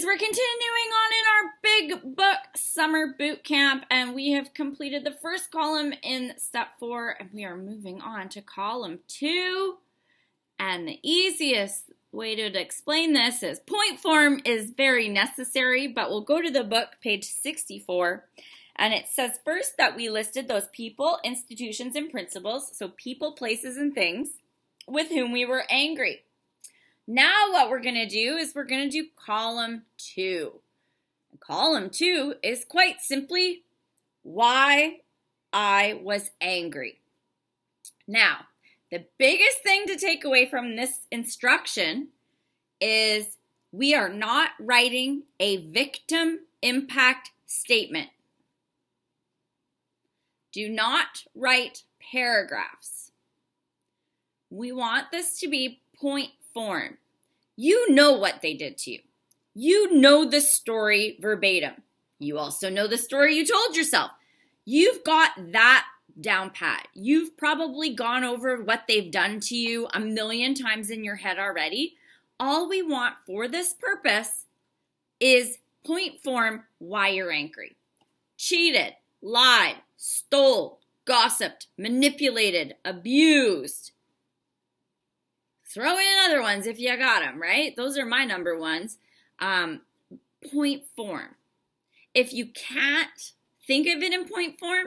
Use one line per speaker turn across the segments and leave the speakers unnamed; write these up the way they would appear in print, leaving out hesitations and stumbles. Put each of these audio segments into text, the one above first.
we're continuing on in our big book summer boot camp, and we have completed the first column in step 4, and we are moving on to column 2. And the easiest way to explain this is point form is very necessary, but we'll go to the book, page 64, and it says first that we listed those people, institutions, and principles, so people, places, and things, with whom we were angry. Now what we're going to do is we're going to do column 2. Column 2 is quite simply why I was angry. Now, the biggest thing to take away from this instruction is we are not writing a victim impact statement. Do not write paragraphs. We want this to be point form. You know what they did to you. You know the story verbatim. You also know the story you told yourself. You've got that down pat. You've probably gone over what they've done to you a million times in your head already. All we want for this purpose is point form why you're angry. Cheated, lied, stole, gossiped, manipulated, abused. Throw in other ones if you got them, right? Those are my number ones. Point form. If you can't think of it in point form,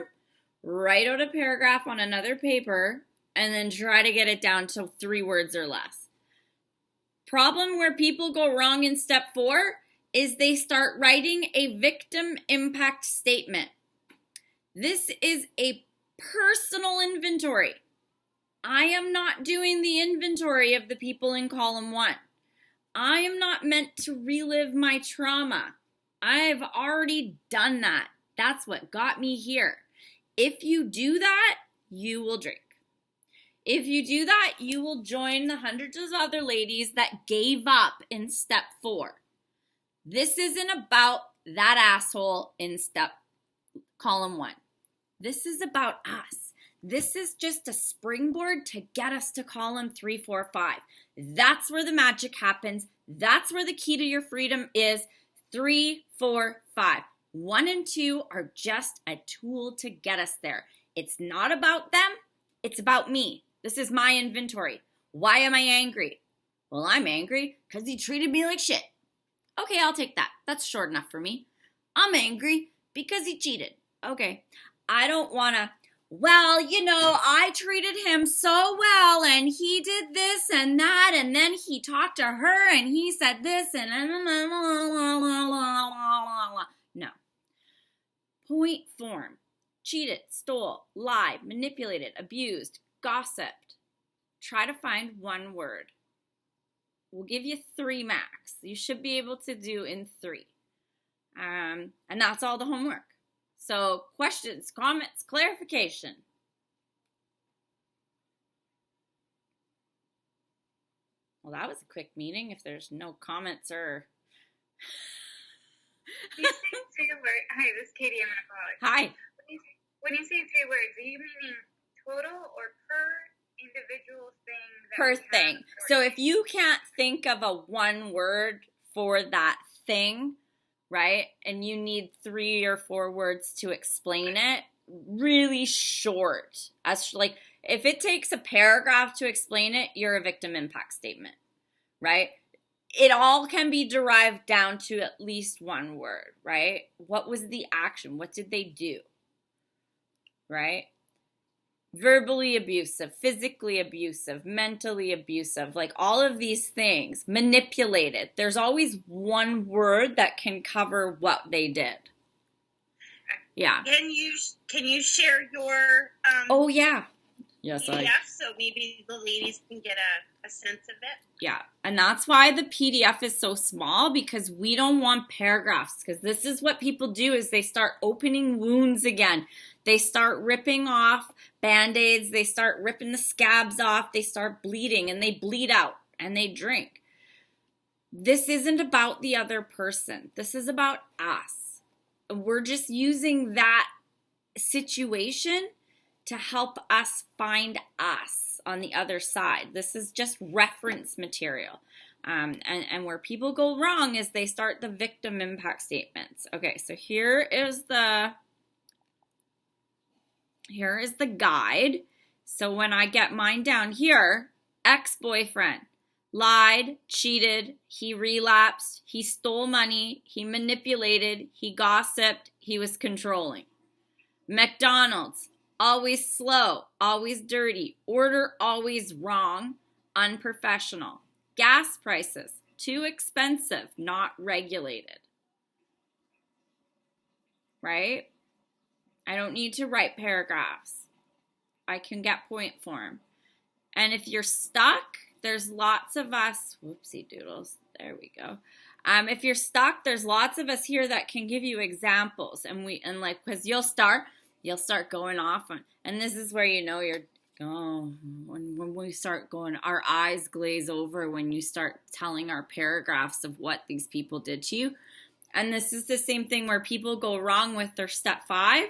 write out a paragraph on another paper and then try to get it down to 3 words or less. Problem where people go wrong in step 4 is they start writing a victim impact statement. This is a personal inventory. I am not doing the inventory of the people in column 1. I am not meant to relive my trauma. I've already done that. That's what got me here. If you do that, you will drink. If you do that, you will join the hundreds of other ladies that gave up in step 4. This isn't about that asshole in column 1. This is about us. This is just a springboard to get us to column 3, 4, 5. That's where the magic happens. That's where the key to your freedom is. 3, 4, 5. 1 and 2 are just a tool to get us there. It's not about them. It's about me. This is my inventory. Why am I angry? Well, I'm angry because he treated me like shit. Okay, I'll take that. That's short enough for me. I'm angry because he cheated. Okay. I don't want to, well, I treated him so well and he did this and that and then he talked to her and he said this and no. Point form. Cheated, stole, lied, manipulated, abused, gossiped. Try to find 1 word. We'll give you 3 max. You should be able to do in 3. And that's all the homework. So questions, comments, clarification. Well, that was a quick meeting if there's no comments or...
You say 3 words. Hi, this is Katie. I'm an alcoholic.
Hi.
When you say 3 words, are you meaning total or per individual thing?
Per thing. So if you can't think of a 1 word for that thing, right, and you need 3 or 4 words to explain it, really short. Like if it takes a paragraph to explain it, you're a victim impact statement, right? It all can be derived down to at least 1 word, right? What was the action? What did they do? Right? Verbally abusive, physically abusive, mentally abusive, like all of these things, manipulated. There's always 1 word that can cover what they did. Yeah.
Can you share your
oh yeah. Yes,
PDF so maybe the ladies can get a sense of it?
Yeah, and that's why the PDF is so small, because we don't want paragraphs, because this is what people do is they start opening wounds again. They start ripping off Band-Aids, they start ripping the scabs off, they start bleeding, and they bleed out, and they drink. This isn't about the other person. This is about us. We're just using that situation to help us find us on the other side. This is just reference material. And where people go wrong is they start the victim impact statements. Okay, so here is the guide. So when I get mine down here, ex-boyfriend lied, cheated, he relapsed, he stole money, he manipulated, he gossiped, he was controlling. McDonald's, always slow, always dirty, order always wrong, unprofessional. Gas prices, too expensive, not regulated. Right? I don't need to write paragraphs. I can get point form. And if you're stuck, there's lots of us, whoopsie doodles, there we go. If you're stuck, there's lots of us here that can give you examples. And because you'll start going off on, and this is where you know you're, when we start going, our eyes glaze over when you start telling our paragraphs of what these people did to you. And this is the same thing where people go wrong with their step 5.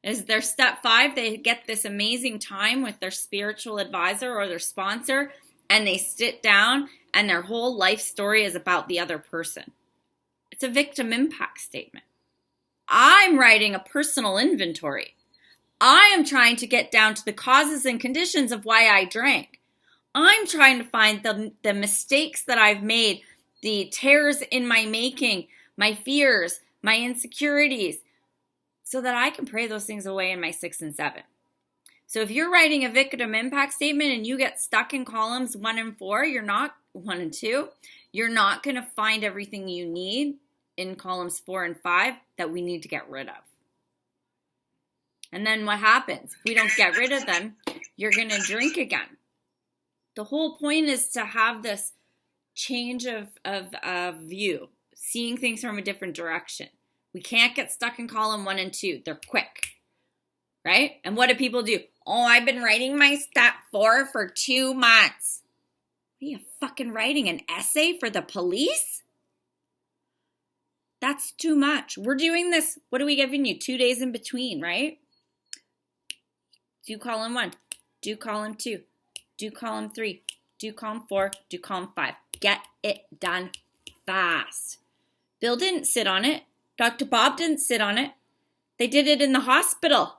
Is their step 5, they get this amazing time with their spiritual advisor or their sponsor, and they sit down and their whole life story is about the other person. It's a victim impact statement. I'm writing a personal inventory. I am trying to get down to the causes and conditions of why I drank. I'm trying to find the mistakes that I've made, the tears in my making, my fears, my insecurities, so that I can pray those things away in my 6 and 7. So if you're writing a victim impact statement and you get stuck in columns 1 and 4, you're not 1 and 2, you're not going to find everything you need in columns 4 and 5 that we need to get rid of. And then what happens? If we don't get rid of them, you're going to drink again. The whole point is to have this change of view, seeing things from a different direction. We can't get stuck in column 1 and 2. They're quick, right? And what do people do? Oh, I've been writing my step 4 for 2 months. Are you fucking writing an essay for the police? That's too much. We're doing this. What are we giving you? 2 days in between, right? Do column 1. Do column 2. Do column 3. Do column 4. Do column 5. Get it done fast. Bill didn't sit on it. Dr. Bob didn't sit on it. They did it in the hospital.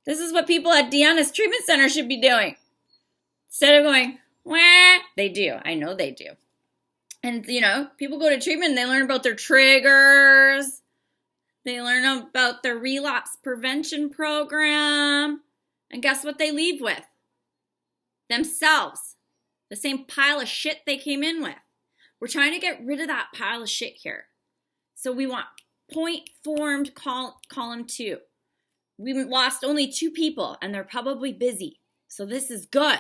This is what people at Deanna's treatment center should be doing. Instead of going, wah, they do. I know they do. And, people go to treatment and they learn about their triggers. They learn about their relapse prevention program. And guess what they leave with? Themselves. The same pile of shit they came in with. We're trying to get rid of that pile of shit here. So we want point-formed column 2. We lost only 2 people, and they're probably busy. So this is good,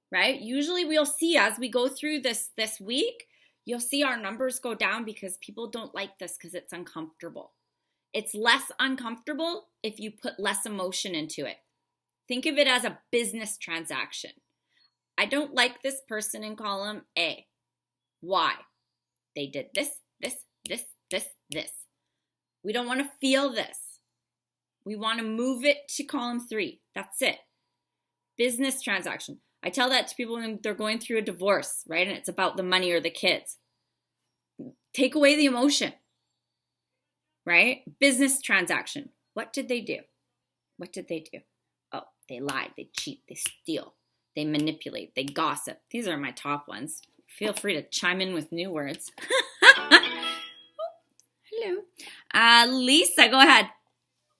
right? Usually we'll see as we go through this week, you'll see our numbers go down because people don't like this because it's uncomfortable. It's less uncomfortable if you put less emotion into it. Think of it as a business transaction. I don't like this person in column A. Why? They did this, this, this, this, this. We don't want to feel this. We want to move it to column 3. That's it. Business transaction. I tell that to people when they're going through a divorce, right? And it's about the money or the kids. Take away the emotion, right? Business transaction. What did they do? What did they do? Oh, they lied, they cheat, they steal, they manipulate, they gossip. These are my top ones. Feel free to chime in with new words. Hello. Lisa, go ahead.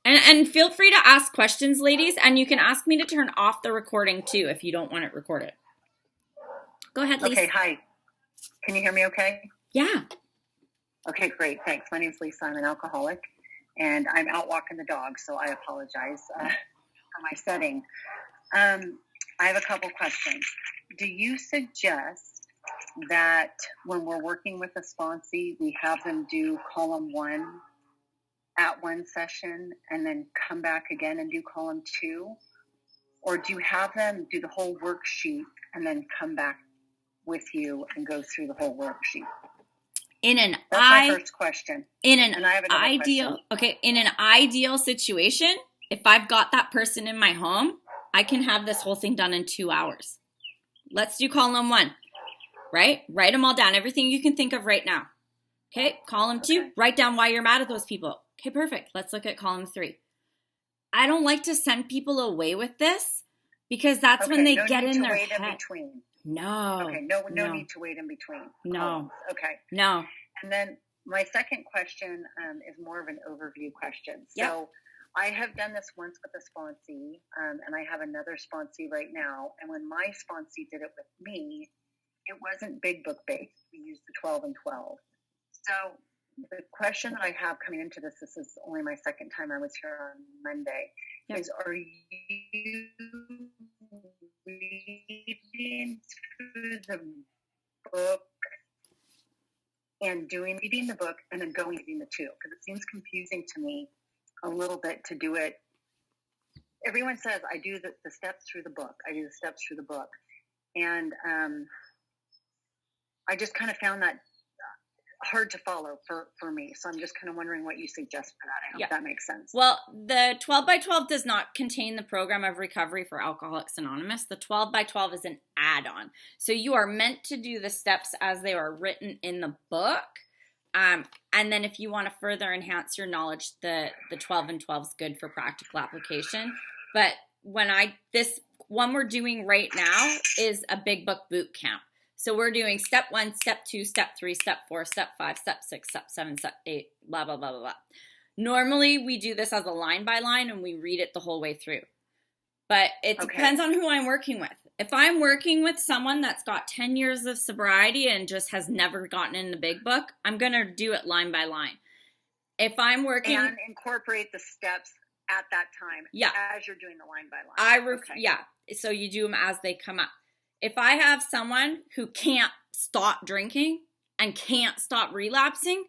And feel free to ask questions, ladies. And you can ask me to turn off the recording, too, if you don't want it recorded. Go ahead, Lisa.
Okay, hi. Can you hear me okay?
Yeah.
Okay, great. Thanks. My name's Lisa. I'm an alcoholic, and I'm out walking the dog, so I apologize for my setting. I have a couple questions. Do you suggest that when we're working with a sponsee, we have them do column 1 at one session and then come back again and do column 2? Or do you have them do the whole worksheet and then come back with you and go through the whole worksheet? That's my first question.
In an ideal situation, if I've got that person in my home, I can have this whole thing done in 2 hours. Let's do column 1. right? Write them all down. Everything you can think of right now. Okay, column 2,
Okay.
write down why you're mad at those people. Okay, perfect. Let's look at column 3. I don't like to send people away with this because that's when they get in their head.
In between.
No.
Okay, no need to wait in between.
No.
Columns. Okay.
No.
And then my second question is more of an overview question.
Yep.
So I have done this once with a sponsee, and I have another sponsee right now. And when my sponsee did it with me, it wasn't big book based. We used the 12 and 12. So the question that I have coming into this is only my second time I was here on Monday,
Yep.
is are you reading through the book and reading the book and then going reading the 2? Because it seems confusing to me a little bit to do it. Everyone says I do the steps through the book. I do the steps through the book. And I just kind of found that hard to follow for me. So I'm just kind of wondering what you suggest for that. I hope that makes sense.
Well, the 12 by 12 does not contain the program of recovery for Alcoholics Anonymous. The 12 by 12 is an add-on. So you are meant to do the steps as they are written in the book. And then if you want to further enhance your knowledge, the 12 and 12 is good for practical application. But this one we're doing right now is a big book boot camp. So we're doing step 1, step 2, step 3, step 4, step 5, step 6, step 7, step 8, blah, blah, blah, blah, blah. Normally we do this as a line by line and we read it the whole way through. But it depends on who I'm working with. If I'm working with someone that's got 10 years of sobriety and just has never gotten in the big book, I'm going to do it line by line. If I'm working...
And incorporate the steps at that time as you're doing the line by line.
Yeah, so you do them as they come up. If I have someone who can't stop drinking and can't stop relapsing,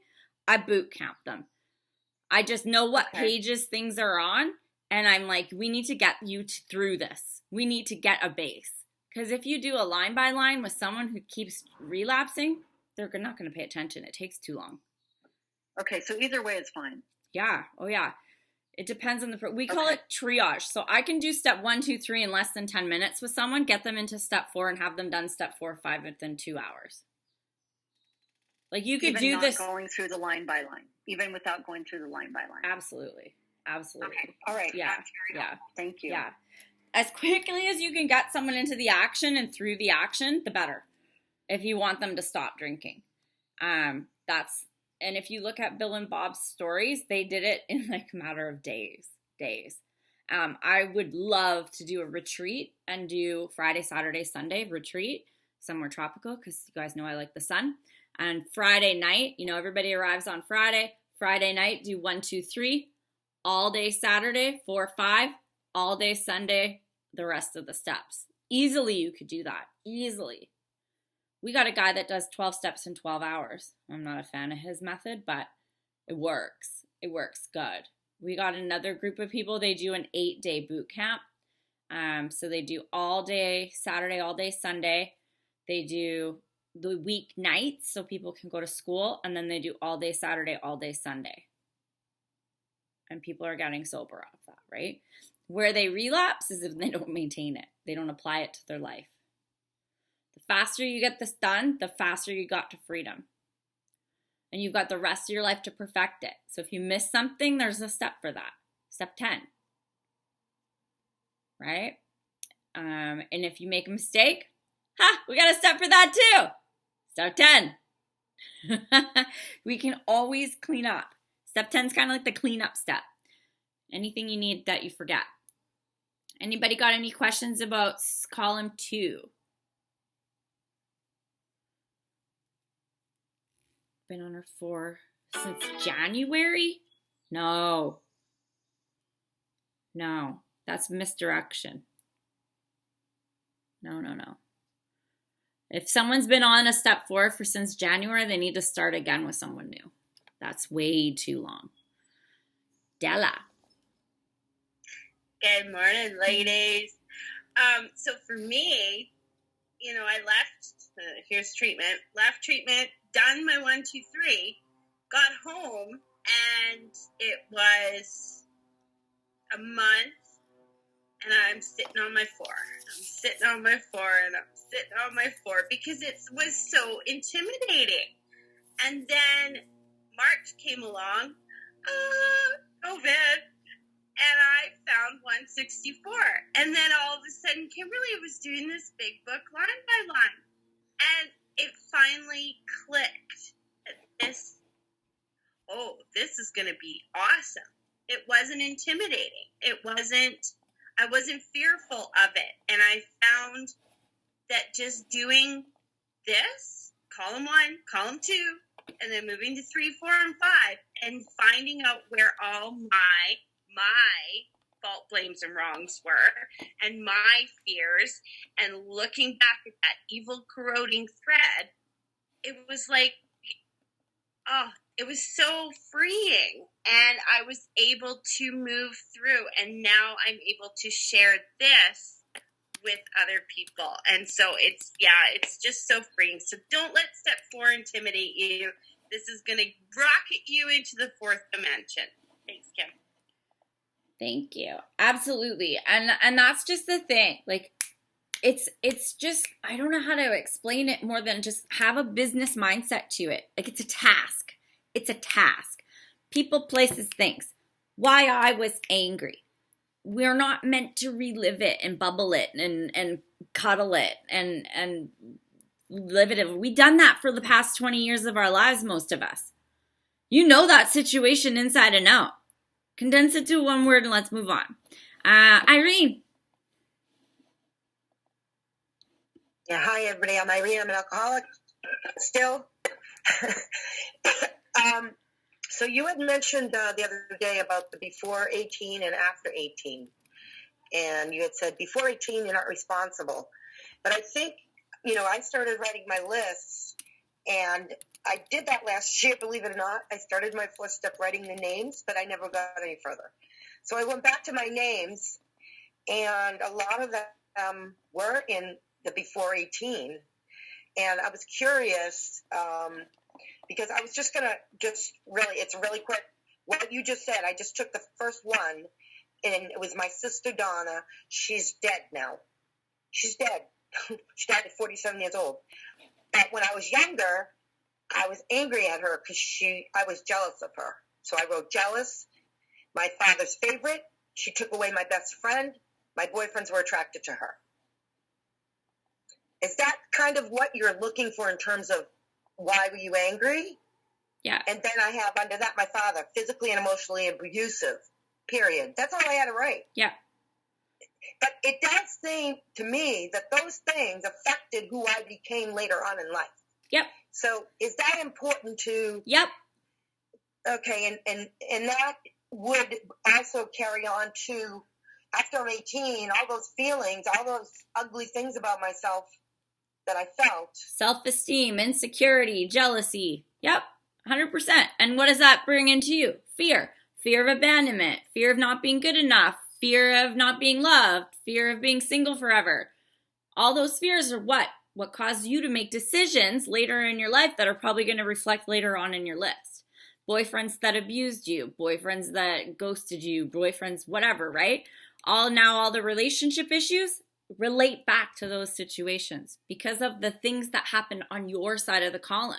I boot camp them. I just know what pages things are on, and I'm like, we need to get you through this. We need to get a base. Because if you do a line by line with someone who keeps relapsing, they're not going to pay attention. It takes too long.
Okay, so either way is fine.
Yeah. Oh, yeah. It depends on we call it triage. So I can do step 1, 2, 3 in less than 10 minutes with someone, get them into step 4 and have them done step 4 or 5 within 2 hours. Like you could do this.
Going through the line by line, even without going through the line by line.
Absolutely. Okay.
All right.
Yeah.
That's very helpful. Thank you.
Yeah. As quickly as you can get someone into the action and through the action, the better. If you want them to stop drinking. And if you look at Bill and Bob's stories, they did it in like a matter of days. I would love to do a retreat and do Friday, Saturday, Sunday retreat somewhere tropical because you guys know I like the sun. And Friday night, everybody arrives on Friday. Friday night, do 1, 2, 3. All day Saturday, 4, 5. All day Sunday, the rest of the steps. Easily you could do that. Easily. We got a guy that does 12 steps in 12 hours. I'm not a fan of his method, but it works. It works good. We got another group of people. They do an 8-day boot camp. So they do all day Saturday, all day Sunday. They do the week nights so people can go to school. And then they do all day Saturday, all day Sunday. And people are getting sober off that, right? Where they relapse is if they don't maintain it. They don't apply it to their life. The faster you get this done, the faster you got to freedom. And you've got the rest of your life to perfect it. So if you miss something, there's a step for that. Step 10. Right? And if you make a mistake, we got a step for that too. Step 10. We can always clean up. Step 10 is kind of like the cleanup step. Anything you need that you forget. Anybody got any questions about column 2? Been on her since January? No, that's misdirection. No. If someone's been on a step 4 since January, they need to start again with someone new. That's way too long. Della.
Good morning, ladies. So for me, I left, here's treatment, left treatment, done my 1, 2, 3, got home, and it was a month and I'm sitting on my floor. I'm sitting on my floor, and I'm sitting on my floor because it was so intimidating. And then March came along, COVID, and I found 164. And then all of a sudden, Kimberly was doing this big book line by line. And it finally clicked. This is going to be awesome. It wasn't intimidating. I wasn't fearful of it. And I found that just doing this, column 1, column 2, and then moving to 3, 4, and 5, and finding out where all my fault, blames, and wrongs were, and my fears, and looking back at that evil corroding thread, it was like, it was so freeing, and I was able to move through, and now I'm able to share this with other people. And so it's just so freeing. So don't let step 4 intimidate you. This is going to rocket you into the 4th dimension. Thanks, Kim.
Thank you. Absolutely. And that's just the thing. Like, it's just, I don't know how to explain it more than just have a business mindset to it. Like, it's a task. It's a task. People, places, things. Why I was angry. We're not meant to relive it and bubble it and cuddle it and live it. We've done that for the past 20 years of our lives, most of us. You know that situation inside and out. Condense it to one word and let's move on. Irene.
Yeah, hi everybody. I'm Irene. I'm an alcoholic still. So you had mentioned the other day about the before 18 and after 18. And you had said before 18, you're not responsible. But I think, I started writing my lists, and I did that last year, believe it or not. I started my 4th step writing the names, but I never got any further. So I went back to my names, and a lot of them were in the before 18. And I was curious, because I was just going to it's really quick. What you just said, I just took the first one, and it was my sister Donna. She's dead now. She's dead. She died at 47 years old. But when I was younger, I was angry at her because I was jealous of her. So I wrote jealous, my father's favorite. She took away my best friend. My boyfriends were attracted to her. Is that kind of what you're looking for in terms of why were you angry?
Yeah.
And then I have under that my father, physically and emotionally abusive, period. That's all I had to write.
Yeah.
But it does seem to me that those things affected who I became later on in life.
Yep.
So is that important to...
Yep.
Okay, and that would also carry on to, after I'm 18, all those feelings, all those ugly things about myself that I felt.
Self-esteem, insecurity, jealousy. Yep, 100%. And what does that bring into you? Fear. Fear of abandonment. Fear of not being good enough. Fear of not being loved. Fear of being single forever. All those fears are what? What caused you to make decisions later in your life that are probably going to reflect later on in your list. Boyfriends that abused you. Boyfriends that ghosted you. Boyfriends, whatever, right? All the relationship issues relate back to those situations because of the things that happen on your side of the column,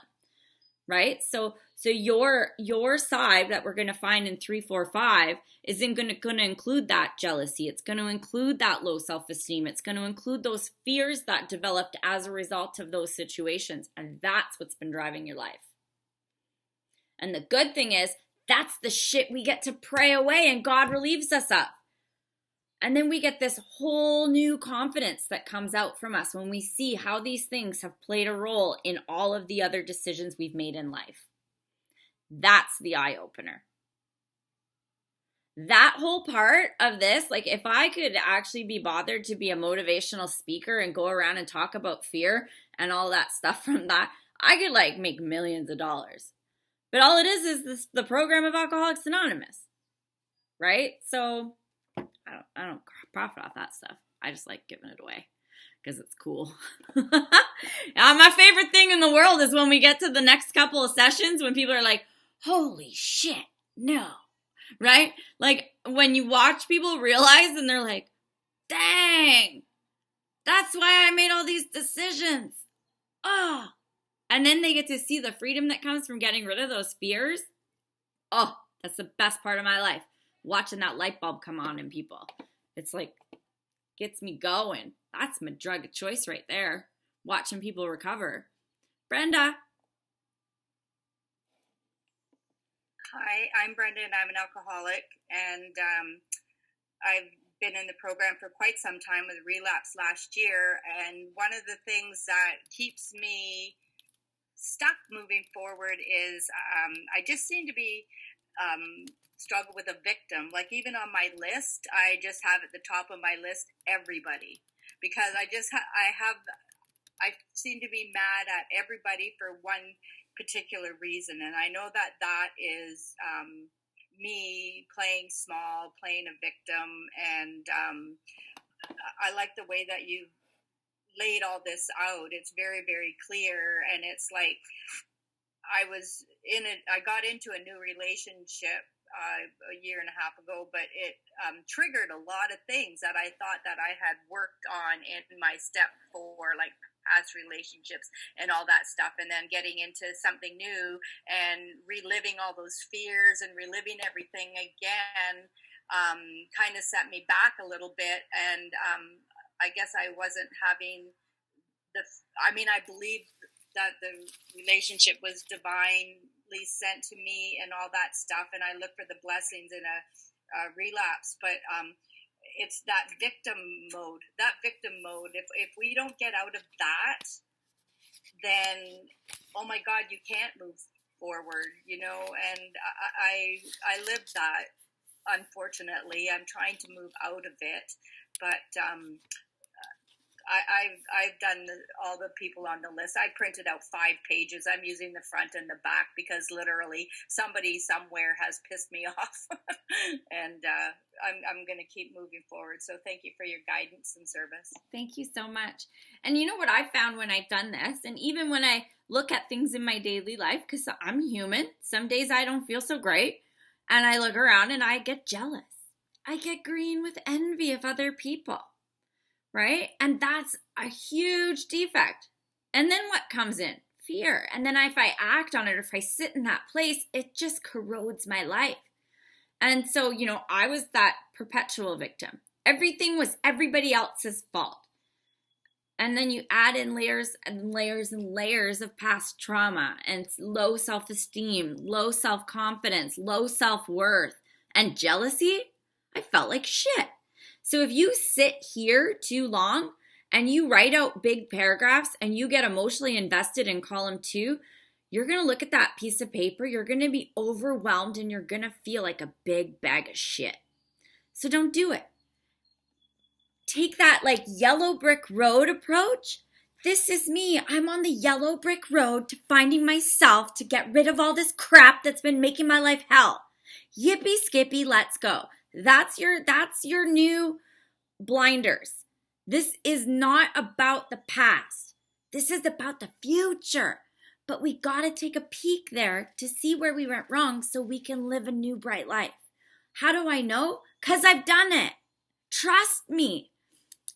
right? So your side that we're going to find in 3, 4, 5 isn't going to include that jealousy. It's going to include that low self-esteem. It's going to include those fears that developed as a result of those situations. And that's what's been driving your life. And the good thing is that's the shit we get to pray away and God relieves us of. And then we get this whole new confidence that comes out from us when we see how these things have played a role in all of the other decisions we've made in life. That's the eye-opener. That whole part of this, like if I could actually be bothered to be a motivational speaker and go around and talk about fear and all that stuff from that, I could like make millions of dollars. But all it is the program of Alcoholics Anonymous, right? So I don't profit off that stuff. I just like giving it away because it's cool. My favorite thing in the world is when we get to the next couple of sessions when people are like, holy shit, no, right? Like when you watch people realize and they're like, dang, that's why I made all these decisions. Oh, and then they get to see the freedom that comes from getting rid of those fears. Oh, that's the best part of my life. Watching that light bulb come on in people. It's like, gets me going. That's my drug of choice right there. Watching people recover. Brenda.
Hi, I'm Brenda and I'm an alcoholic, and I've been in the program for quite some time with relapse last year, and one of the things that keeps me stuck moving forward is I just seem to be struggle with a victim. Like even on my list, I just have at the top of my list everybody, because I seem to be mad at everybody for one particular reason, and I know that that is me playing small, playing a victim, and I like the way that you laid all this out. It's very, very clear, and it's like I got into a new relationship a year and a half ago, but it triggered a lot of things that I thought that I had worked on in my step 4, like past relationships and all that stuff, and then getting into something new and reliving all those fears and reliving everything again kind of set me back a little bit. And I guess I wasn't having I believe that the relationship was divinely sent to me and all that stuff, and I look for the blessings in a relapse, but it's that victim mode. If we don't get out of that, then oh my God, you can't move forward, and I live that. Unfortunately, I'm trying to move out of it, but I've done all the people on the list. I printed out 5 pages. I'm using the front and the back because literally somebody somewhere has pissed me off, and I'm going to keep moving forward. So thank you for your guidance and service.
Thank you so much. And you know what I found when I've done this, and even when I look at things in my daily life, because I'm human, some days I don't feel so great, and I look around and I get jealous. I get green with envy of other people. Right? And that's a huge defect. And then what comes in? Fear. And then if I act on it, or if I sit in that place, it just corrodes my life. And so, I was that perpetual victim. Everything was everybody else's fault. And then you add in layers and layers and layers of past trauma and low self-esteem, low self-confidence, low self-worth, and jealousy. I felt like shit. So if you sit here too long and you write out big paragraphs and you get emotionally invested in column 2, you're going to look at that piece of paper, you're going to be overwhelmed, and you're going to feel like a big bag of shit. So don't do it. Take that like yellow brick road approach. This is me. I'm on the yellow brick road to finding myself, to get rid of all this crap that's been making my life hell. Yippee skippy, let's go. That's your new blinders. This is not about the past. This is about the future. But we got to take a peek there to see where we went wrong so we can live a new bright life. How do I know? Because I've done it. Trust me.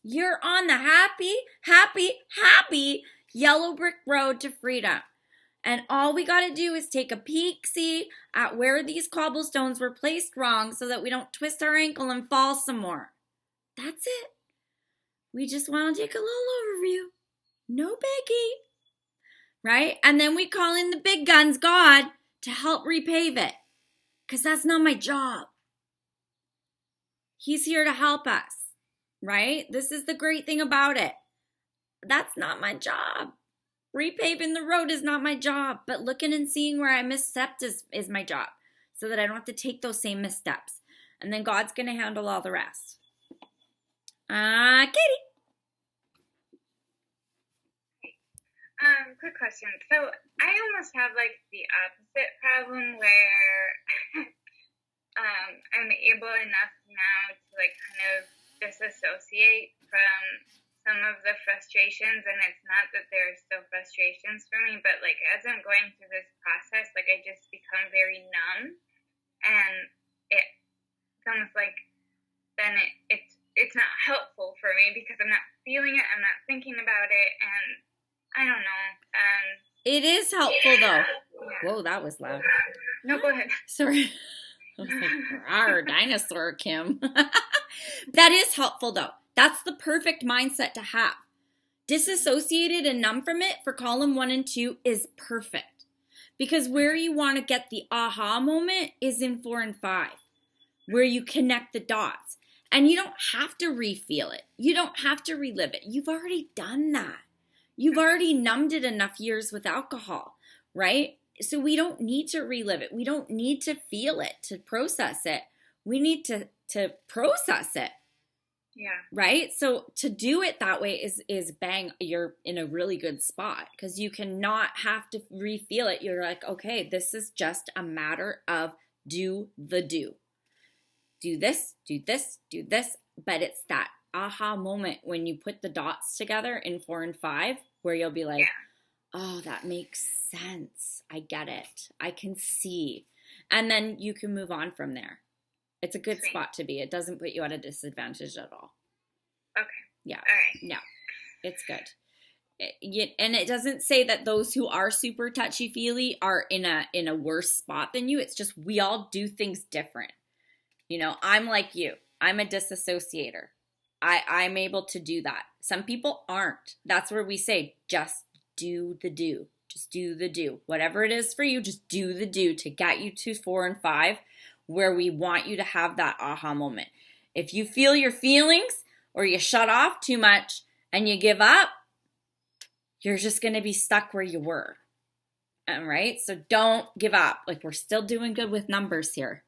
You're on the happy yellow brick road to freedom. And all we got to do is take a peek, see at where these cobblestones were placed wrong so that we don't twist our ankle and fall some more. That's it. We just want to take a little overview. No biggie. Right? And then we call in the big guns, God, to help repave it. Because that's not my job. He's here to help us. Right? This is the great thing about it. That's not my job. Repaving the road is not my job, but looking and seeing where I misstepped is my job, so that I don't have to take those same missteps. And then God's going to handle all the rest. Katie.
Quick question. So I almost have like the opposite problem where I'm able enough now to like kind of disassociate from some of the frustrations, and it's not that there are still frustrations for me, but like as I'm going through this process, like I just become very numb, and it's almost like then it's not helpful for me because I'm not feeling it, I'm not thinking about it, and I don't know.
It is helpful though.
Yeah.
Whoa, that was loud.
No, go ahead.
Sorry. I was like, "Rawr, dinosaur, Kim." That is helpful though. That's the perfect mindset to have. Disassociated and numb from it for column 1 and 2 is perfect. Because where you want to get the aha moment is in 4 and 5, where you connect the dots. And you don't have to re-feel it. You don't have to relive it. You've already done that. You've already numbed it enough years with alcohol, right? So we don't need to relive it. We don't need to feel it to process it. We need to process it.
Yeah.
Right? So to do it that way is bang, you're in a really good spot because you cannot have to re-feel it. You're like, okay, this is just a matter of do the do. Do this, do this, do this. But it's that aha moment when you put the dots together in 4 and 5 where you'll be like, oh, that makes sense. I get it. I can see. And then you can move on from there. It's a good spot to be. It doesn't put you at a disadvantage at all.
Okay.
Yeah.
All right.
Yeah. It's good. And it doesn't say that those who are super touchy-feely are in a worse spot than you. It's just we all do things different. You know, I'm like you. I'm a disassociator. I'm able to do that. Some people aren't. That's where we say just do the do. Just do the do. Whatever it is for you, just do the do to get you to 4 and 5 where we want you to have that aha moment. If you feel your feelings or you shut off too much and you give up, you're just going to be stuck where you were. All right? So don't give up. Like, we're still doing good with numbers here.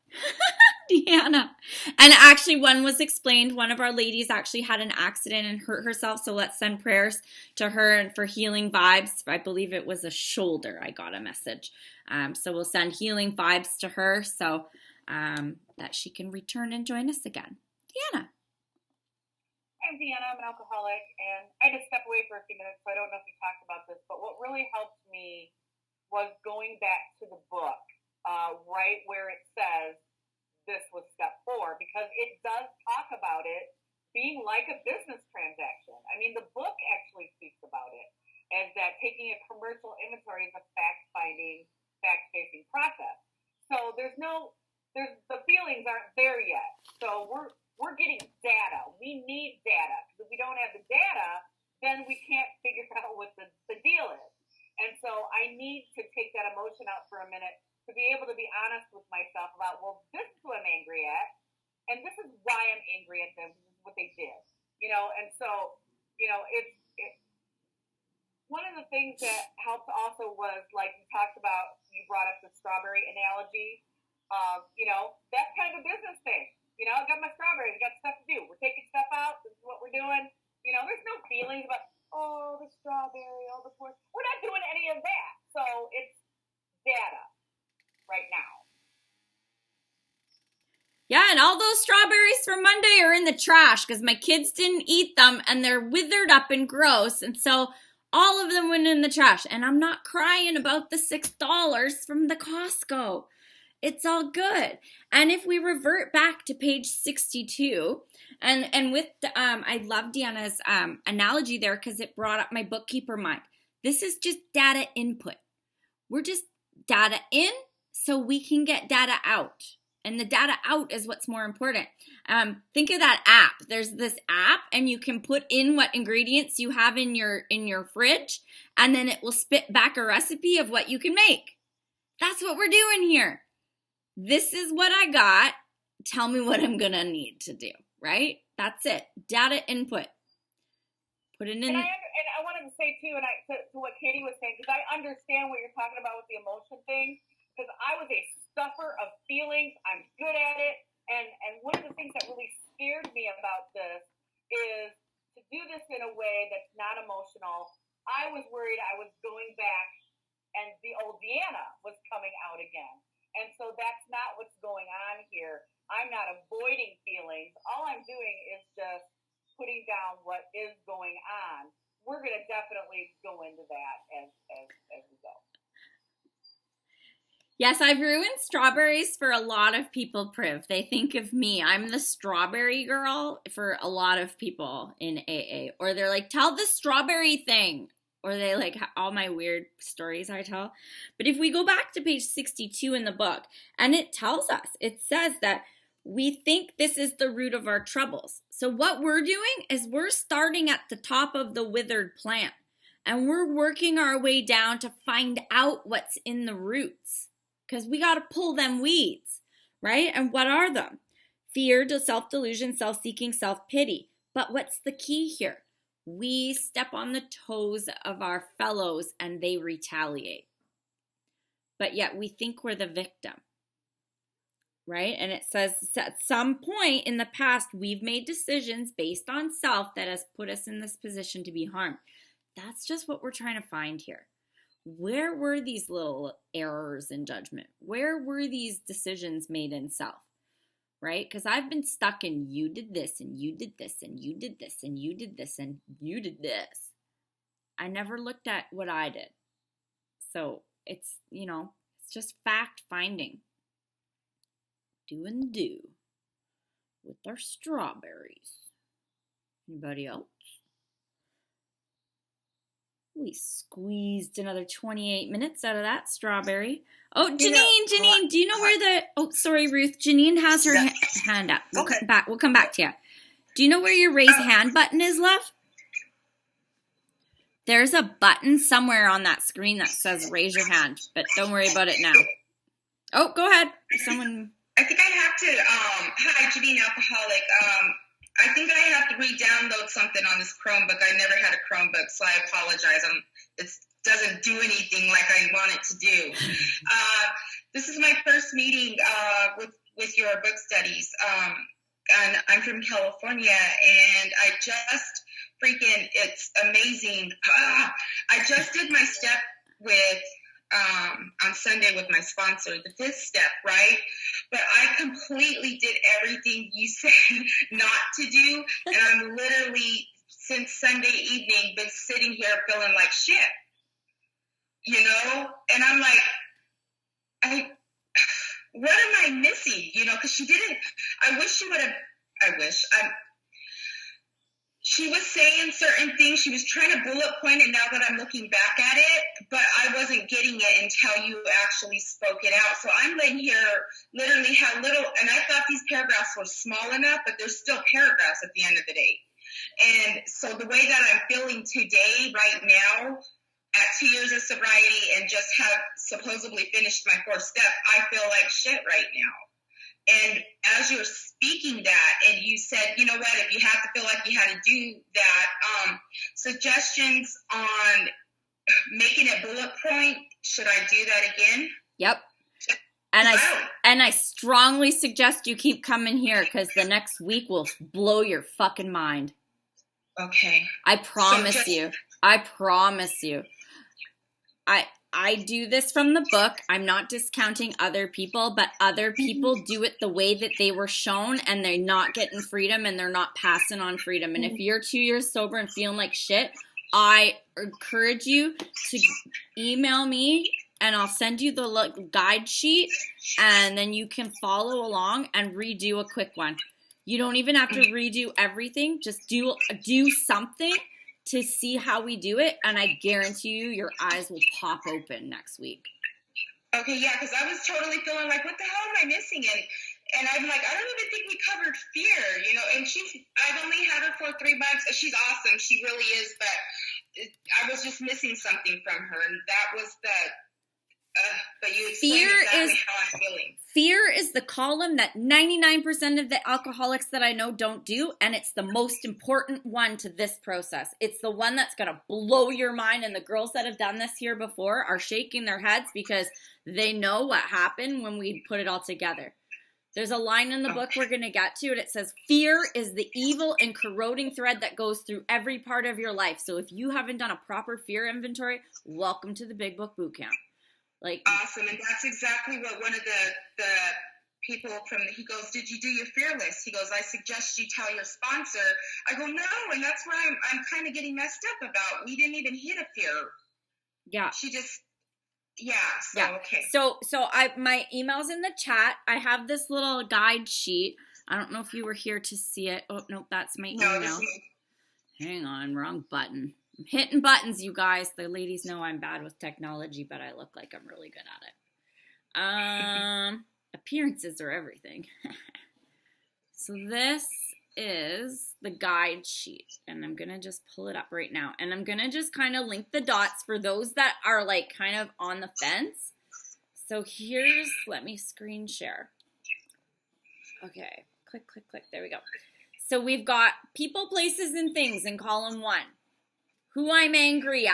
Deanna. And actually, one was explained. One of our ladies actually had an accident and hurt herself. So let's send prayers to her and for healing vibes. I believe it was a shoulder. I got a message. So we'll send healing vibes to her so that she can return and join us again. Deanna.
I'm Deanna. I'm an alcoholic, and I had to step away for a few minutes, so I don't know if you talked about this, but what really helped me was going back to the book, right where it says this was step 4, because it does talk about it being like a business transaction. I mean, the book actually speaks about it as that taking a commercial inventory is a fact-finding, fact-facing process. So the feelings aren't there yet. So we're getting data. We need data, because if we don't have the data, then we can't figure out what the deal is. And so I need to take that emotion out for a minute to be able to be honest with myself about, well, this is what I'm angry at, and this is why I'm angry at them. This is what they did, And so, it's one of the things that helped also was, like you talked about, you brought up the strawberry analogy. That's kind of a business thing. I got my strawberries, I got stuff to do. We're taking stuff out. This is what we're doing. There's no feelings about, oh, the strawberry, all the pork. We're not doing any of that. So it's data right now.
Yeah, and all those strawberries from Monday are in the trash because my kids didn't eat them and they're withered up and gross. And so all of them went in the trash. And I'm not crying about the $6 from the Costco. It's all good. And if we revert back to page 62, and with I love Deanna's analogy there because it brought up my bookkeeper mind. This is just data input. We're just data in so we can get data out. And the data out is what's more important. Think of that app. There's this app, and you can put in what ingredients you have in your fridge, and then it will spit back a recipe of what you can make. That's what we're doing here. This is what I got. Tell me what I'm gonna need to do. Right? That's it. Data input. Put it in.
And I wanted to say too, to what Katie was saying, because I understand what you're talking about with the emotion thing. Because I was a stuffer of feelings. I'm good at it. And one of the things that really scared me about this is to do this in a way that's not emotional. I was worried I was going back and the old Deanna was coming out again. And so that's not what's going on here. I'm not avoiding feelings. All I'm doing is just putting down what is going on. We're going to definitely go into that as we go.
Yes, I've ruined strawberries for a lot of people, Priv. They think of me. I'm the strawberry girl for a lot of people in AA. Or they're like, tell the strawberry thing. Or they like all my weird stories I tell. But if we go back to page 62 in the book, and it tells us, it says that we think this is the root of our troubles. So what we're doing is we're starting at the top of the withered plant. And we're working our way down to find out what's in the roots. Because we got to pull them weeds, right? And what are them? Fear, self-delusion, self-seeking, self-pity. But what's the key here? We step on the toes of our fellows and they retaliate. But yet we think we're the victim, right? And it says at some point in the past, we've made decisions based on self that has put us in this position to be harmed. That's just what we're trying to find here. Where were these little errors in judgment? Where were these decisions made in self? Right? Because I've been stuck in you did this and you did this and you did this and you did this and you did this. I never looked at what I did. So it's, it's just fact finding. Do and do with our strawberries. Anybody else? We squeezed another 28 minutes out of that strawberry. Oh, Janine, do you know where the... Oh, sorry, Ruth. Janine has her hand up. We'll come back to you. Do you know where your raise hand button is, love? There's a button somewhere on that screen that says raise your hand, but don't worry about it now. Oh, go ahead. Someone...
I think I have to... Hi, Janine Alcoholic. I think I have to re-download something on this Chromebook. I never had a Chromebook, so I apologize. It doesn't do anything like I want it to do. This is my first meeting with your book studies, and I'm from California, and I just it's amazing. I just did my step with on Sunday with my sponsor, the 5th step, right? But I completely did everything you said not to do, and I'm literally, since Sunday evening, been sitting here feeling like shit, And I'm like, what am I missing, because she didn't, she was saying certain things. She was trying to bullet point it now that I'm looking back at it, but I wasn't getting it until you actually spoke it out. So I'm laying here literally how little, and I thought these paragraphs were small enough, but they're still paragraphs at the end of the day. And so the way that I'm feeling today, right now, at 2 years of sobriety and just have supposedly finished my 4th step, I feel like shit right now. And as you're speaking that, and you said, you know what, if you have to feel like you had to do that, suggestions on making a bullet point, should I do that again?
Yep. And I strongly suggest you keep coming here because the next week will blow your fucking mind.
Okay.
I promise you. I promise you. I do this from the book. I'm not discounting other people, but other people do it the way that they were shown, and they're not getting freedom, and they're not passing on freedom. And if you're 2 years sober and feeling like shit, I encourage you to email me, and I'll send you the guide sheet, and then you can follow along and redo a quick one. You don't even have to redo everything. Just do something to see how we do it, and I guarantee you your eyes will pop open next week.
Okay, yeah, because I was totally feeling like, what the hell am I missing? And I'm like, I don't even think we covered fear, and I've only had her for 3 months. She's awesome. She really is, but I was just missing something from her, and that was but you explained exactly how I'm feeling.
Fear is the column that 99% of the alcoholics that I know don't do, and it's the most important one to this process. It's the one that's going to blow your mind, and the girls that have done this here before are shaking their heads because they know what happened when we put it all together. There's a line in the book we're going to get to, and it says, fear is the evil and corroding thread that goes through every part of your life. So if you haven't done a proper fear inventory, welcome to the Big Book Bootcamp.
Awesome, and that's exactly what one of the people he goes, did you do your fear list? He goes, I suggest you tell your sponsor. I go, no, and that's where I'm kind of getting messed up about. We didn't even hit a fear.
Yeah.
She just, Yeah. So
Yeah.
okay.
So my email's in the chat. I have this little guide sheet. I don't know if you were here to see it. Oh no, that's my
No,
email. Hang on, wrong button. I'm hitting buttons, you guys. The ladies know I'm bad with technology, but I look like I'm really good at it. Appearances are everything. So this is the guide sheet, and I'm gonna just pull it up right now, and I'm gonna just kind of link the dots for those that are like kind of on the fence. So here's, let me screen share. Okay, click, click, click, there we go. So we've got people, places, and things in column 1. Who I'm angry at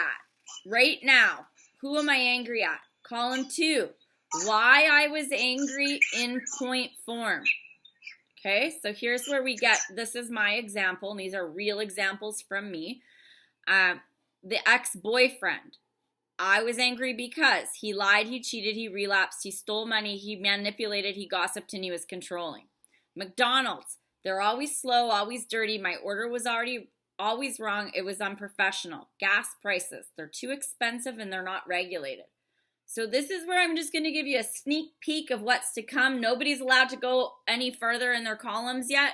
right now. Who am I angry at? Column 2, why I was angry in point form. Okay, so here's where we get, this is my example, and these are real examples from me. The ex-boyfriend. I was angry because he lied, he cheated, he relapsed, he stole money, he manipulated, he gossiped, and he was controlling. McDonald's. They're always slow, always dirty. My order was always wrong. It was unprofessional. Gas prices. They're too expensive and they're not regulated. So this is where I'm just going to give you a sneak peek of what's to come. Nobody's allowed to go any further in their columns yet.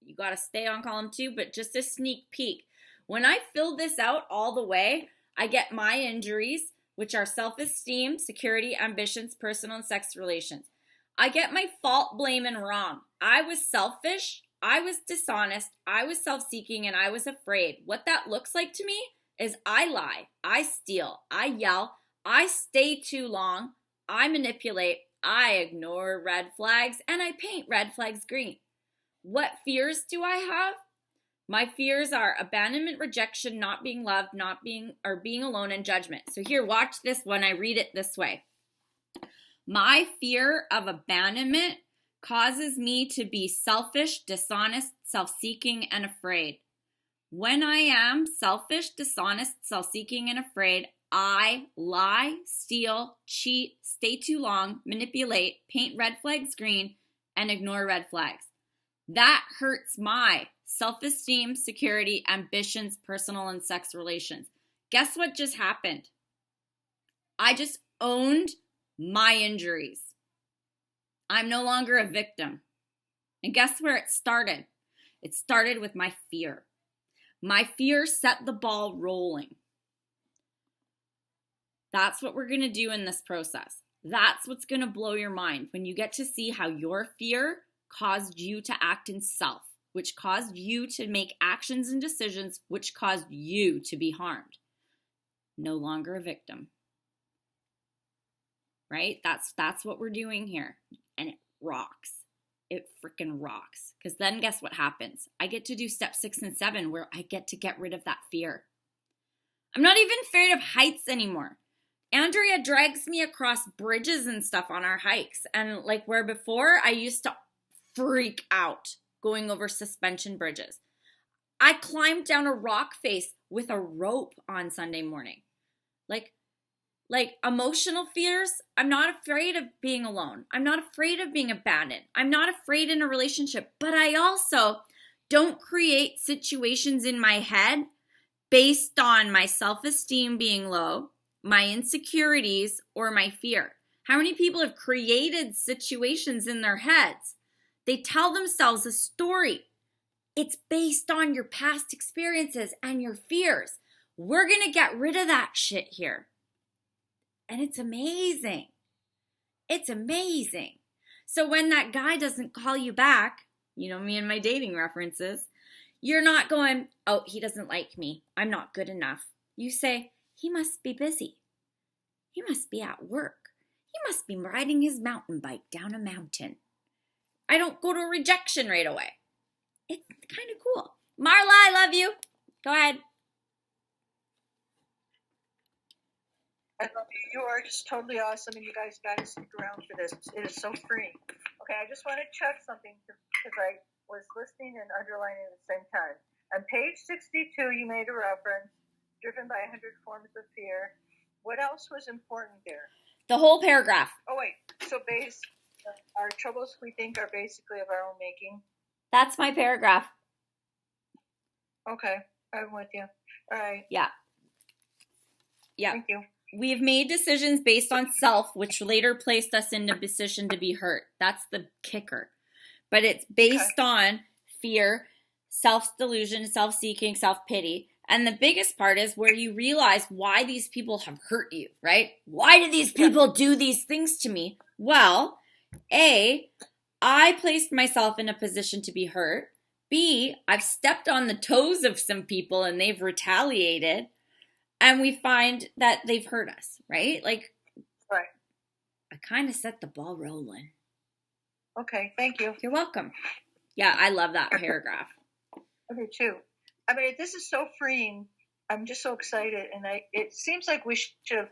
You got to stay on column 2, but just a sneak peek. When I fill this out all the way, I get my injuries, which are self-esteem, security, ambitions, personal and sex relations. I get my fault, blame, and wrong. I was selfish, I was dishonest, I was self-seeking, and I was afraid. What that looks like to me is I lie, I steal, I yell, I stay too long, I manipulate, I ignore red flags, and I paint red flags green. What fears do I have? My fears are abandonment, rejection, not being loved, being alone, and judgment. So here, watch this when I read it this way. My fear of abandonment causes me to be selfish, dishonest, self-seeking, and afraid. When I am selfish, dishonest, self-seeking, and afraid, I lie, steal, cheat, stay too long, manipulate, paint red flags green, and ignore red flags. That hurts my self-esteem, security, ambitions, personal, and sex relations. Guess what just happened? I just owned my injuries. I'm no longer a victim. And guess where it started? It started with my fear. My fear set the ball rolling. That's what we're going to do in this process. That's what's going to blow your mind when you get to see how your fear caused you to act in self, which caused you to make actions and decisions which caused you to be harmed. No longer a victim. Right? That's what we're doing here. And it rocks. It freaking rocks. Because then guess what happens? I get to do step 6 and 7 where I get to get rid of that fear. I'm not even afraid of heights anymore. Andrea drags me across bridges and stuff on our hikes. And like where before I used to freak out going over suspension bridges. I climbed down a rock face with a rope on Sunday morning. Like emotional fears, I'm not afraid of being alone. I'm not afraid of being abandoned. I'm not afraid in a relationship. But I also don't create situations in my head based on my self-esteem being low, my insecurities, or my fear. How many people have created situations in their heads? They tell themselves a story. It's based on your past experiences and your fears. We're going to get rid of that shit here. And it's amazing. It's amazing. So when that guy doesn't call you back, you know me and my dating references, you're not going, oh, he doesn't like me. I'm not good enough. You say, he must be busy. He must be at work. He must be riding his mountain bike down a mountain. I don't go to rejection right away. It's kind of cool. Marla, I love you. Go ahead.
I love you. You are just totally awesome, and you guys got to stick around for this. It is so free. Okay, I just want to check something because I was listening and underlining at the same time. On page 62, you made a reference, driven by 100 forms of fear. What else was important there?
The whole paragraph.
Oh, wait. So our troubles we think are basically of our own making?
That's my paragraph.
Okay, I'm with you. All right.
Yeah.
Thank you.
we've made decisions based on self, which later placed us in a position to be hurt. That's the kicker. But it's based on fear, self-delusion, self-seeking, self-pity. And the biggest part is where you realize why these people have hurt you, right? Why do these people do these things to me? Well, A, I placed myself in a position to be hurt. B, I've stepped on the toes of some people and they've retaliated. And we find that they've hurt us, right? Like,
Right.
I kind of set the ball rolling.
Okay, thank you.
You're welcome. Yeah, I love that paragraph.
I do too. I mean, this is so freeing. I'm just so excited, and it seems like we should have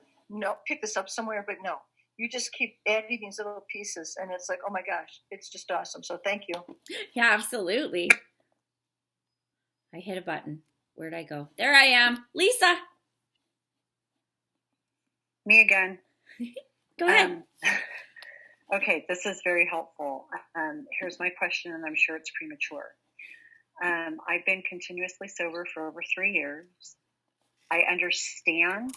picked this up somewhere, but no. You just keep adding these little pieces, and it's like, oh my gosh, it's just awesome. So thank you.
Yeah, absolutely. I hit a button. Where'd I go? There I am. Lisa.
Me again.
Go ahead.
Okay, this is very helpful. Here's my question, and I'm sure it's premature. I've been continuously sober for over 3 years. I understand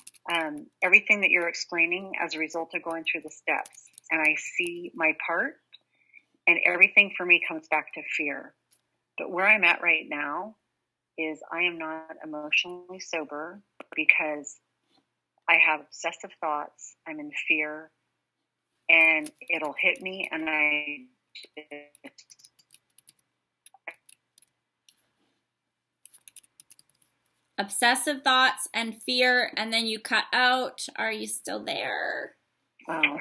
everything that you're explaining as a result of going through the steps, and I see my part, and everything for me comes back to fear. But where I'm at right now is I am not emotionally sober because I have obsessive thoughts. I'm in fear, and it'll hit me, and
Obsessive thoughts and fear, and then you cut out. Are you still there?
Oh,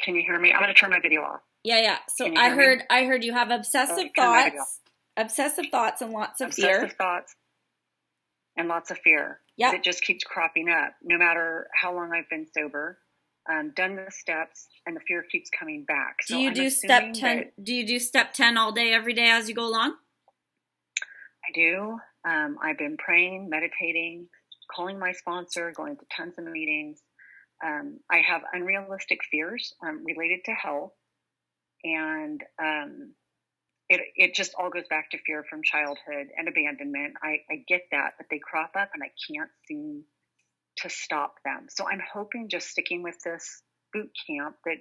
can you hear me? I'm going to turn my video off.
Yeah. So I heard you have obsessive thoughts and lots of fear.
Obsessive thoughts and lots of fear.
Yeah.
It just keeps cropping up no matter how long I've been sober. Done the steps, and the fear keeps coming back.
Do you do step 10? Do you do step 10 all day, every day as you go along?
I do. I've been praying, meditating, calling my sponsor, going to tons of meetings. I have unrealistic fears related to health, and it just all goes back to fear from childhood and abandonment. I get that, but they crop up, and I can't seem to stop them. So I'm hoping just sticking with this boot camp that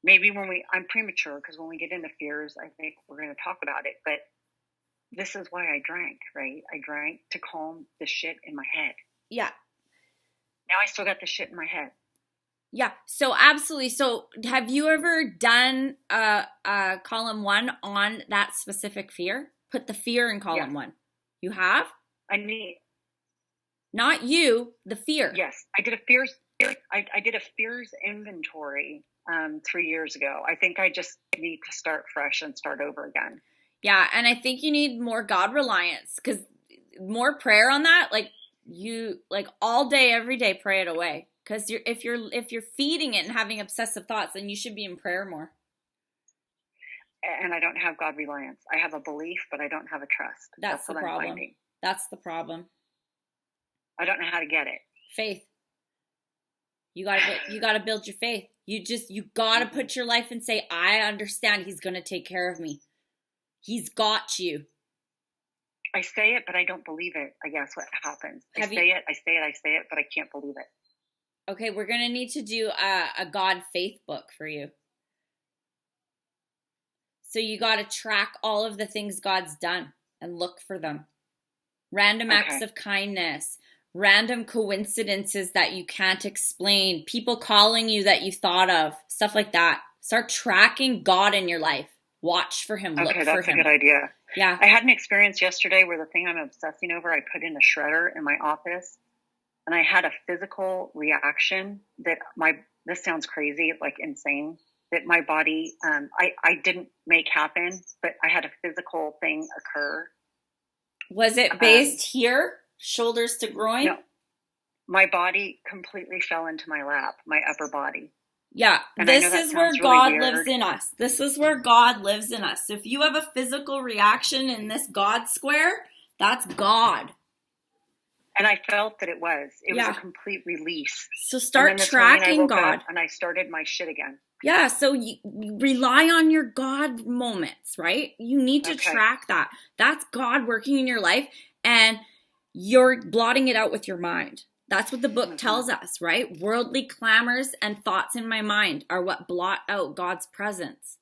maybe I'm premature because when we get into fears, I think we're going to talk about it, but this is why I drank, right? I drank to calm the shit in my head.
Yeah.
Now I still got the shit in my head.
Yeah. So absolutely. So have you ever done column 1 on that specific fear? Put the fear in column 1. You have? Not you, the fear.
Yes. I did a fears. I did a fears inventory 3 years ago. I think I just need to start fresh and start over again.
Yeah, and I think you need more God reliance, because more prayer on that, like all day, every day, pray it away. Because if you're feeding it and having obsessive thoughts, then you should be in prayer more.
And I don't have God reliance. I have a belief, but I don't have a trust.
That's the problem. I'm finding. That's the problem.
I don't know how to get it.
Faith. You gotta build your faith. You gotta put your life and say, I understand He's gonna take care of me. He's got you.
I say it, but I don't believe it. I guess what happens. I say it, but I can't believe it.
Okay, we're going to need to do a God faith book for you. So you got to track all of the things God's done and look for them. Random acts of kindness, random coincidences that you can't explain, people calling you that you thought of, stuff like that. Start tracking God in your life. Watch for Him. Look for Him.
Okay, that's a good idea.
Yeah.
I had an experience yesterday where the thing I'm obsessing over, I put in a shredder in my office, and I had a physical reaction that this sounds crazy, like insane, that my body, I didn't make happen, but I had a physical thing occur.
Was it based here, shoulders to groin?
No. My body completely fell into my lap, my upper body.
Yeah, this is where God lives in us. This is where God lives in us. So if you have a physical reaction in this God square, that's God.
And I felt that it was a complete release.
So start tracking God.
And I started my shit again.
Yeah, so you rely on your God moments, right? You need to track that. That's God working in your life, and you're blotting it out with your mind. That's what the book tells us, right? Worldly clamors and thoughts in my mind are what blot out God's presence.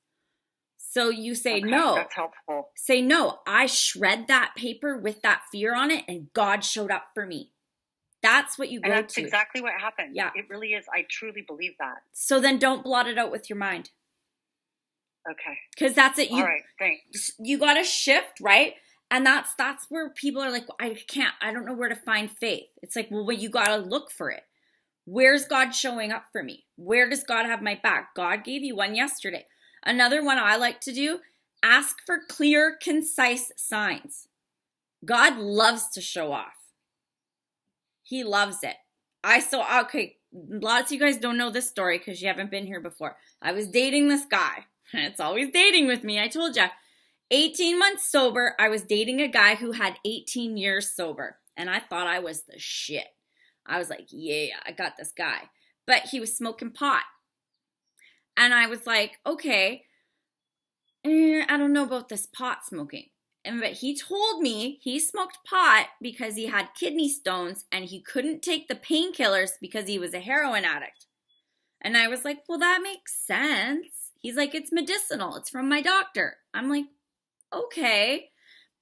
So you say no.
That's helpful.
Say no. I shred that paper with that fear on it, and God showed up for me. That's what you go to.
And that's exactly what happened.
Yeah.
It really is. I truly believe that.
So then don't blot it out with your mind.
Okay.
Because that's it.
All right. Thanks.
You got to shift, right? And that's where people are like, I don't know where to find faith. It's like, well, you got to look for it. Where's God showing up for me? Where does God have my back? God gave you one yesterday. Another one I like to do, ask for clear, concise signs. God loves to show off. He loves it. Okay, lots of you guys don't know this story because you haven't been here before. I was dating this guy. It's always dating with me. I told you. 18 months sober. I was dating a guy who had 18 years sober. And I thought I was the shit. I was like, yeah, I got this guy. But he was smoking pot. And I was like, okay, I don't know about this pot smoking. But he told me he smoked pot because he had kidney stones and he couldn't take the painkillers because he was a heroin addict. And I was like, well, that makes sense. He's like, it's medicinal. It's from my doctor. I'm like, okay.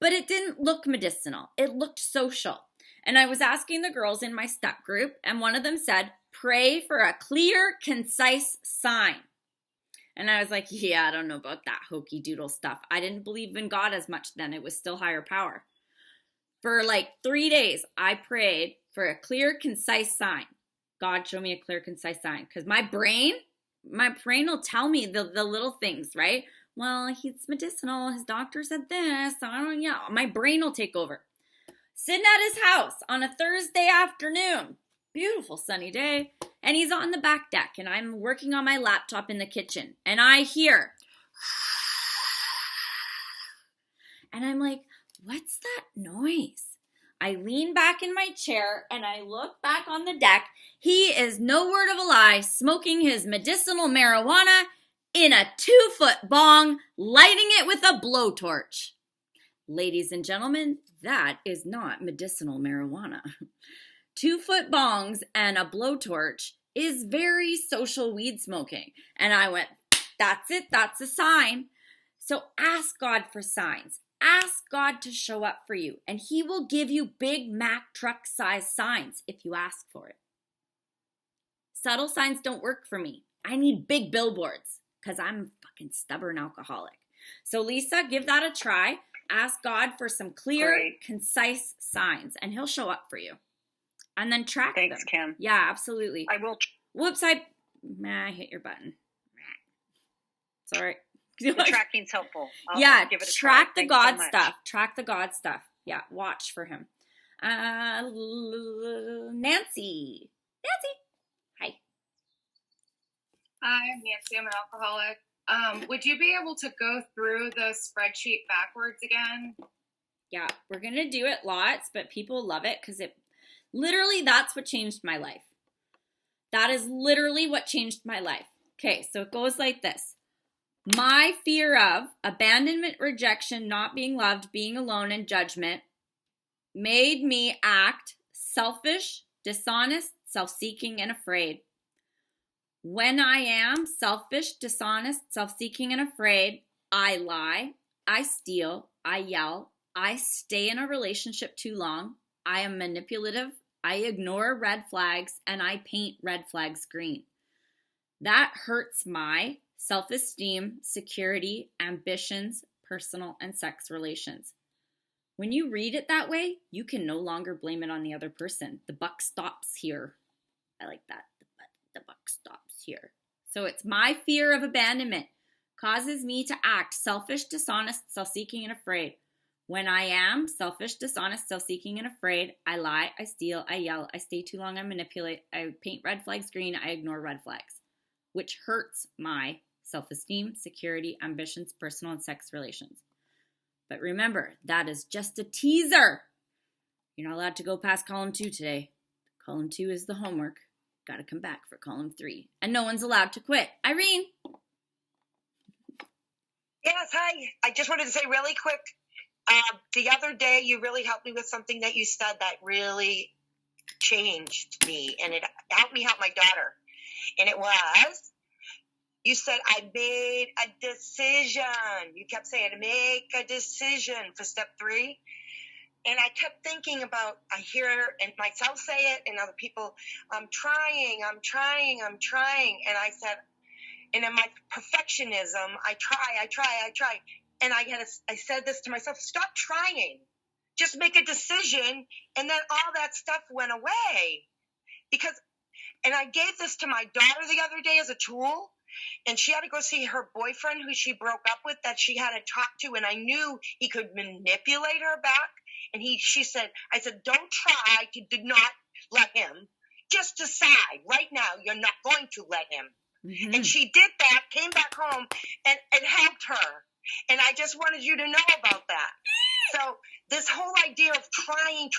But it didn't look medicinal. It looked social. And I was asking the girls in my step group, and one of them said, pray for a clear, concise sign. And I was like, yeah, I don't know about that hokey doodle stuff. I didn't believe in God as much then. It was still higher power. For like 3 days, I prayed for a clear, concise sign. God, show me a clear, concise sign. Because my brain will tell me the little things, right? Well, he's medicinal. His doctor said this. My brain will take over. Sitting at his house on a Thursday afternoon. Beautiful sunny day. And he's on the back deck, and I'm working on my laptop in the kitchen, and I hear, and I'm like, what's that noise? I lean back in my chair, and I look back on the deck. He is, no word of a lie, smoking his medicinal marijuana in a 2-foot bong, lighting it with a blowtorch. Ladies and gentlemen, that is not medicinal marijuana. 2-foot bongs and a blowtorch is very social weed smoking. And I went, that's it. That's a sign. So ask God for signs. Ask God to show up for you. And he will give you Big Mac truck size signs if you ask for it. Subtle signs don't work for me. I need big billboards because I'm a fucking stubborn alcoholic. So Lisa, give that a try. Ask God for some clear, concise signs, and he'll show up for you. And then track them.
Thanks, Kim.
Yeah, absolutely.
I will.
Whoops, I hit your button. Sorry.
The tracking's helpful. I'll give it a
track
try.
the God
so
stuff. Track the God stuff. Yeah, watch for him. Nancy. Hi.
Hi, I'm Nancy. I'm an alcoholic. Would you be able to go through the spreadsheet backwards again?
Yeah, we're going to do it lots, but people love it because literally that's what changed my life. That is literally what changed my life. Okay, so it goes like this. My fear of abandonment, rejection, not being loved, being alone, and judgment made me act selfish, dishonest, self-seeking, and afraid. When I am selfish, dishonest, self-seeking, and afraid, I lie, I steal, I yell, I stay in a relationship too long, I am manipulative, I ignore red flags, and I paint red flags green. That hurts my self-esteem, security, ambitions, personal, and sex relations. When you read it that way, you can no longer blame it on the other person. The buck stops here. I like that. The buck stops here. So it's my fear of abandonment causes me to act selfish, dishonest, self-seeking, and afraid. When I am selfish, dishonest, self-seeking, and afraid, I lie, I steal, I yell, I stay too long, I manipulate, I paint red flags green, I ignore red flags, which hurts my self-esteem, security, ambitions, personal, and sex relations. But remember, that is just a teaser. You're not allowed to go past column 2 today. Column 2 is the homework. Got to come back for column 3. And no one's allowed to quit. Irene.
Yes, hi. I just wanted to say really quick, the other day you really helped me with something that you said that really changed me, and it helped me help my daughter. And it was, you said, I made a decision. You kept saying, make a decision for step 3. And I kept thinking about, I hear and myself say it and other people, I'm trying. And I said, and in my perfectionism, I try. And I said this to myself, stop trying. Just make a decision. And then all that stuff went away. And I gave this to my daughter the other day as a tool. And she had to go see her boyfriend who she broke up with that she had to talk to. And I knew he could manipulate her back. And I said, don't try to do not let him. Just decide right now you're not going to let him. Mm-hmm. And she did that, came back home, and it helped her. And I just wanted you to know about that. So this whole idea of trying,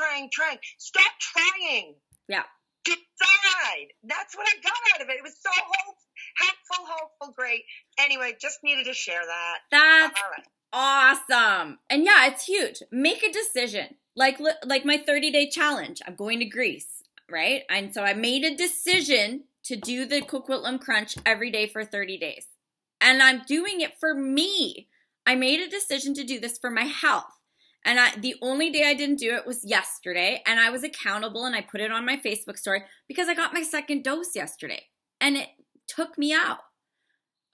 stop trying.
Yeah.
Decide. That's what I got out of it. It was so hopeful, great. Anyway, just needed to share that.
That's
all right.
Awesome. And yeah, it's huge. Make a decision. Like my 30-day challenge. I'm going to Greece, right? And so I made a decision to do the Coquitlam Crunch every day for 30 days. And I'm doing it for me. I made a decision to do this for my health. And the only day I didn't do it was yesterday. And I was accountable and I put it on my Facebook story because I got my second dose yesterday. And it took me out.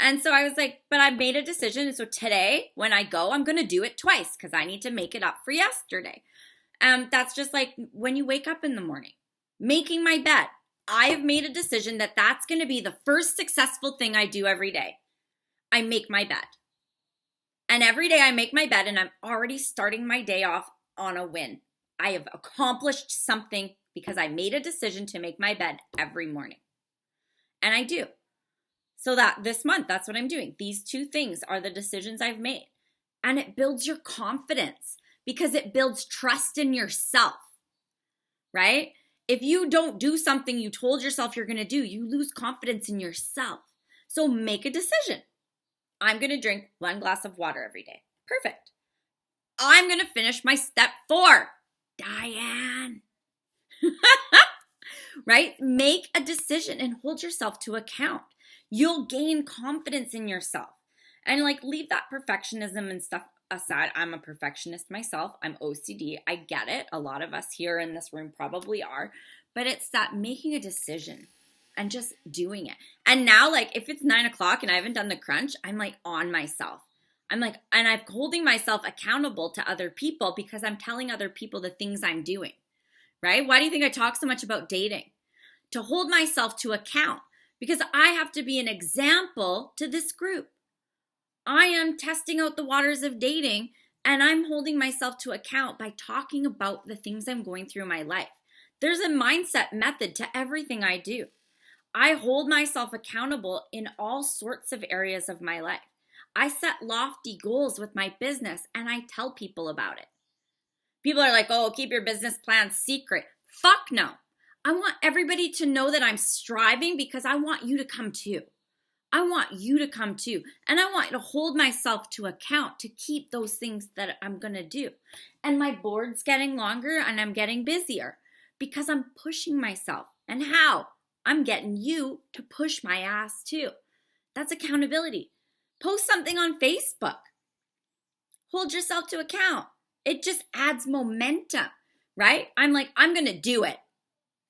And so I was like, but I made a decision. And so today, when I go, I'm going to do it twice because I need to make it up for yesterday. That's just like when you wake up in the morning, making my bed. I have made a decision that that's going to be the first successful thing I do every day. I make my bed. And every day I make my bed and I'm already starting my day off on a win. I have accomplished something because I made a decision to make my bed every morning. And I do. So that this month, that's what I'm doing. These 2 things are the decisions I've made. And it builds your confidence because it builds trust in yourself, right? If you don't do something you told yourself you're going to do, you lose confidence in yourself. So make a decision. I'm going to drink 1 glass of water every day. Perfect. I'm going to finish my step 4. Diane. Right? Make a decision and hold yourself to account. You'll gain confidence in yourself. And leave that perfectionism and stuff aside. I'm a perfectionist myself. I'm OCD. I get it. A lot of us here in this room probably are. But it's that making a decision and just doing it. And now, if it's 9 o'clock and I haven't done the crunch, I'm on myself. And I'm holding myself accountable to other people because I'm telling other people the things I'm doing, right? Why do you think I talk so much about dating? To hold myself to account because I have to be an example to this group. I am testing out the waters of dating and I'm holding myself to account by talking about the things I'm going through in my life. There's a mindset method to everything I do. I hold myself accountable in all sorts of areas of my life. I set lofty goals with my business and I tell people about it. People are like, oh, keep your business plan secret. Fuck no. I want everybody to know that I'm striving because I want you to come too. I want you to come too. And I want to hold myself to account to keep those things that I'm going to do. And my board's getting longer and I'm getting busier because I'm pushing myself. And how? I'm getting you to push my ass too. That's accountability. Post something on Facebook. Hold yourself to account. It just adds momentum, right? I'm going to do it.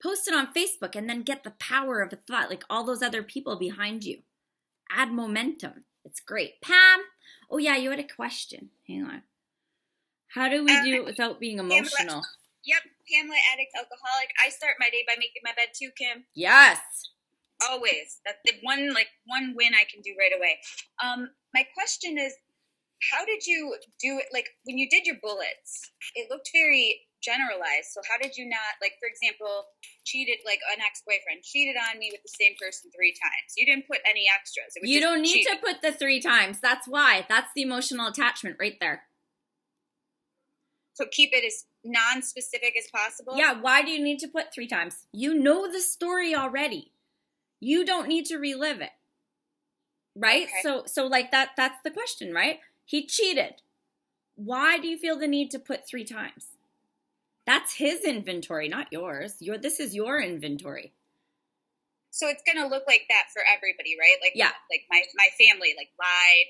Post it on Facebook and then get the power of a thought, all those other people behind you. Add momentum. It's great. Pam, oh yeah, you had a question. Hang on. How do we do it without being emotional?
Pamela, addict, alcoholic. I start my day by making my bed too, Kim.
Yes.
Always. That's the one win I can do right away. My question is, how did you do it? When you did your bullets, it looked very generalized. So how did you not, for example, cheated, an ex-boyfriend cheated on me with the same person 3 times. You didn't put any extras.
You don't need to put the 3 times. That's why. That's the emotional attachment right there.
So keep it as non-specific as possible?
Yeah, why do you need to put 3 times? You know the story already. You don't need to relive it. Right? Okay. So that's the question, right? He cheated. Why do you feel the need to put 3 times? That's his inventory, not yours. This is your inventory.
So it's gonna look like that for everybody, right? Like,
yeah,
like my family, like lied.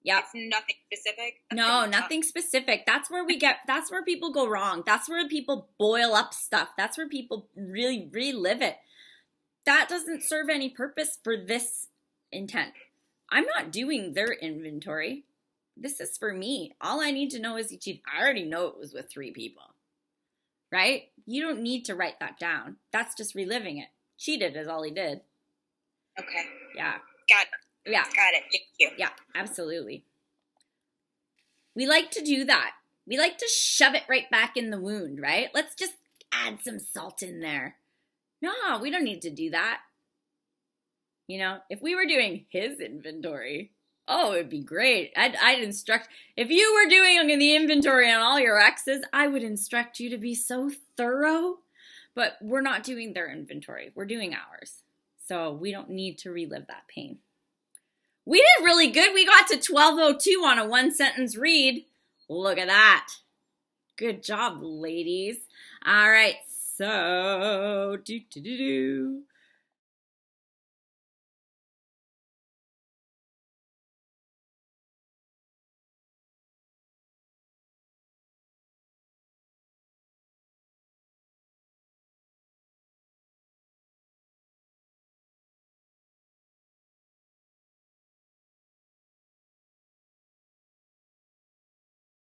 Yeah.
It's nothing specific.
No, nothing specific. That's where that's where people go wrong. That's where people boil up stuff. That's where people really relive it. That doesn't serve any purpose for this intent. I'm not doing their inventory. This is for me. All I need to know is he cheated. I already know it was with 3 people. Right? You don't need to write that down. That's just reliving it. Cheated is all he did.
Okay.
Yeah.
Got it.
Yeah.
Got it. Thank you.
Yeah, absolutely. We like to do that. We like to shove it right back in the wound, right? Let's just add some salt in there. No, we don't need to do that. You know, if we were doing his inventory, oh, it'd be great. I'd instruct, if you were doing the inventory on all your exes, I would instruct you to be so thorough. But we're not doing their inventory. We're doing ours. So we don't need to relive that pain. We did really good. We got to 1202 on a 1-sentence read. Look at that. Good job, ladies. All right, so